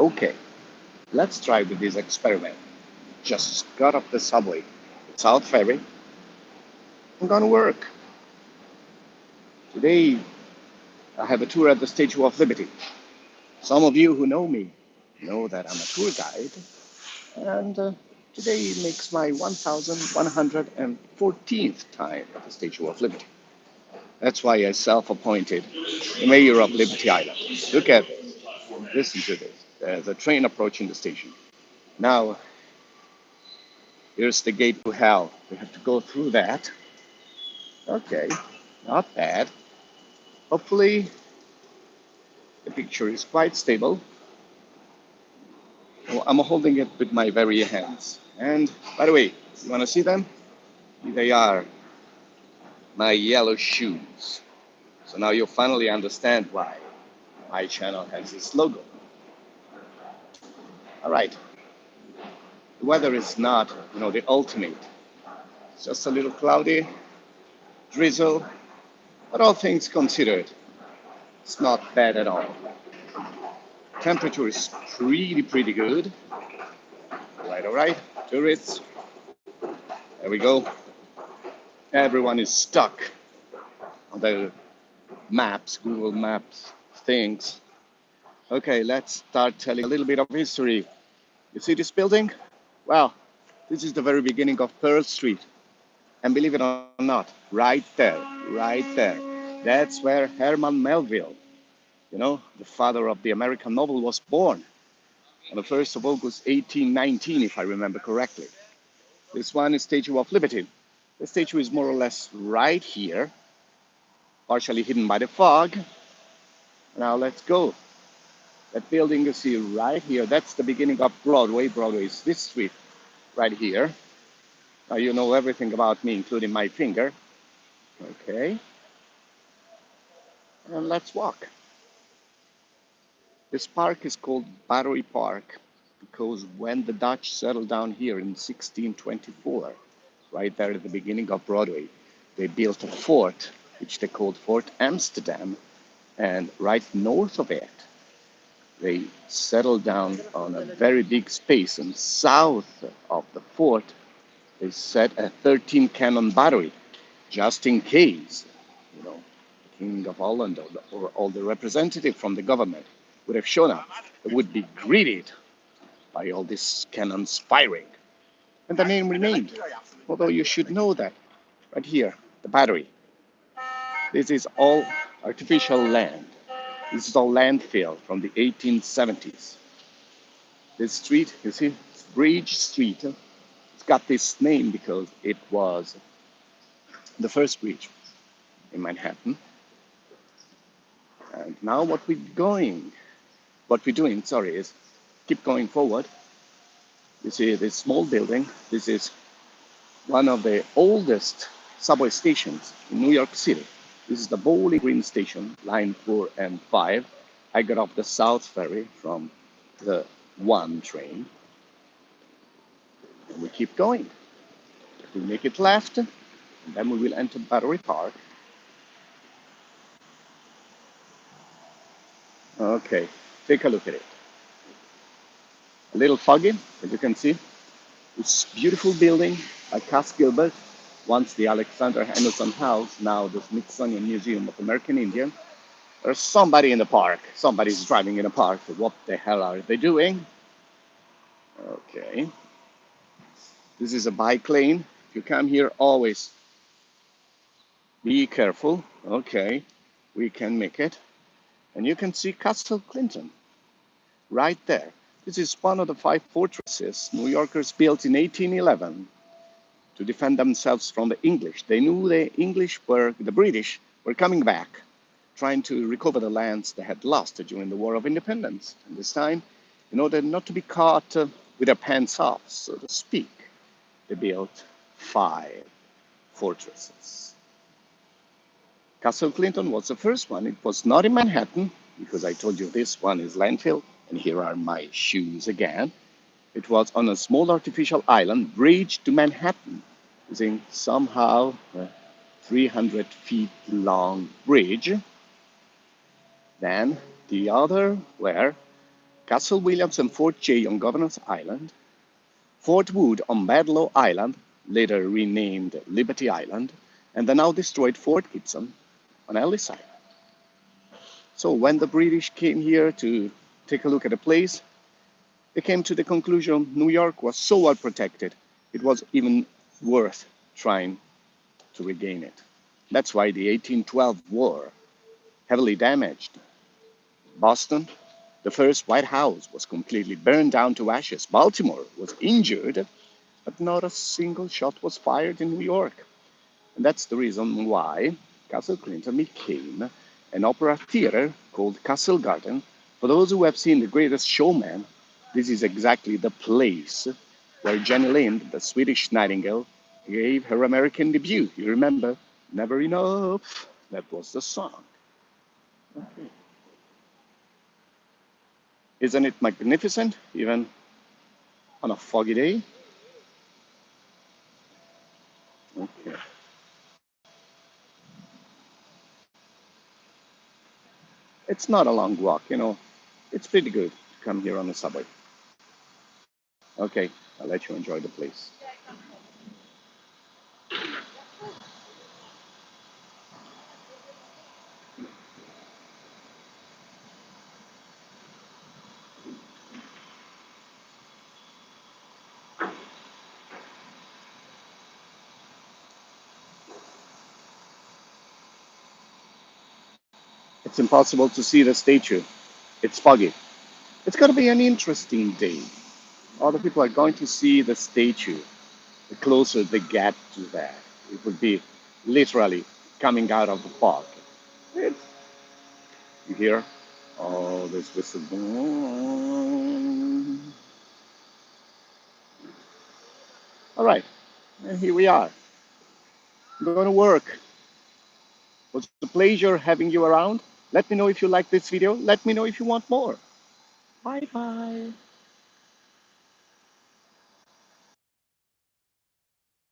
Okay, let's try with this experiment. Just got off the subway at South Ferry. I'm gonna work. Today, I have a tour at the Statue of Liberty. Some of you who know me know that I'm a tour guide, and today makes my 1114th time at the Statue of Liberty. That's why I self-appointed the mayor of Liberty Island. Look at this. Listen to this. There's a train approaching the station. Now, here's the gate to hell. We have to go through that. Okay, not bad. Hopefully, the picture is quite stable. Well, I'm holding it with my very hands. And by the way, you want to see them? Here they are, my yellow shoes. So now you'll finally understand why my channel has this logo. All right. The weather is not, the ultimate. It's just a little cloudy, drizzle, but all things considered, it's not bad at all. Temperature is pretty good. All right, tourists. There we go. Everyone is stuck on the maps, Google Maps things. Okay, let's start telling a little bit of history. You see this building? Well, this is the very beginning of Pearl Street. And believe it or not, right there, that's where Herman Melville, the father of the American novel, was born on the 1st of August, 1819, if I remember correctly. This one is Statue of Liberty. The statue is more or less right here, partially hidden by the fog. Now let's go. That building you see right here, that's the beginning of Broadway. Broadway is this street right here. Now you know everything about me, including my finger. Okay. And let's walk. This park is called Battery Park because when the Dutch settled down here in 1624, right there at the beginning of Broadway, they built a fort, which they called Fort Amsterdam, and right north of it, they settled down on a very big space, and south of the fort, they set a 13-cannon battery, just in case, the King of Holland or all the representative from the government would have shown up. They would be greeted by all these cannons firing. And the name remained, although you should know that. Right here, the battery. This is all artificial land. This is all landfill from the 1870s. This street, you see, it's Bridge Street. It's got this name because it was the first bridge in Manhattan. And now what we're doing, is keep going forward. You see this small building. This is one of the oldest subway stations in New York City. This is the Bowling Green Station, line 4 and 5. I got off the South Ferry from the 1 train. And we keep going. We make it left, and then we will enter Battery Park. Okay, take a look at it. A little foggy, as you can see. This beautiful building by Cass Gilbert, once the Alexander Hamilton House, now the Smithsonian Museum of American Indian. There's somebody in the park. Somebody's driving in the park. What the hell are they doing? Okay. This is a bike lane. If you come here, always be careful. Okay, we can make it. And you can see Castle Clinton right there. This is one of the 5 fortresses New Yorkers built in 1811 to defend themselves from the English. They knew the British were coming back, trying to recover the lands they had lost during the War of Independence. And this time, in order not to be caught with their pants off, so to speak, they built 5 fortresses. Castle Clinton was the first one. It was not in Manhattan, because I told you this one is landfill, and here are my shoes again. It was on a small artificial island, bridged to Manhattan, using somehow a 300 feet long bridge. Then the other were Castle Williams and Fort Jay on Governor's Island, Fort Wood on Bedloe Island, later renamed Liberty Island, and the now destroyed Fort Gibson on Ellis Island. So when the British came here to take a look at the place, they came to the conclusion New York was so well protected, it was even worth trying to regain it. That's why the 1812 war heavily damaged Boston. The first White House was completely burned down to ashes. Baltimore was injured, but not a single shot was fired in New York. And that's the reason why Castle Clinton became an opera theater called Castle Garden. For those who have seen The Greatest Showman, this is exactly the place where Jenny Lind, the Swedish Nightingale, gave her American debut. You remember? Never Enough. That was the song. Okay. Isn't it magnificent, even on a foggy day? Okay. It's not a long walk, you know. It's pretty good to come here on the subway. Okay, I'll let you enjoy the place. It's impossible to see the statue. It's foggy. It's going to be an interesting day. All the people are going to see the statue. The closer they get to that, it would be literally coming out of the fog. It's, you hear all this whistle. All right, and here we are. I'm going to work. It was a pleasure having you around. Let me know if you like this video. Let me know if you want more. Bye bye.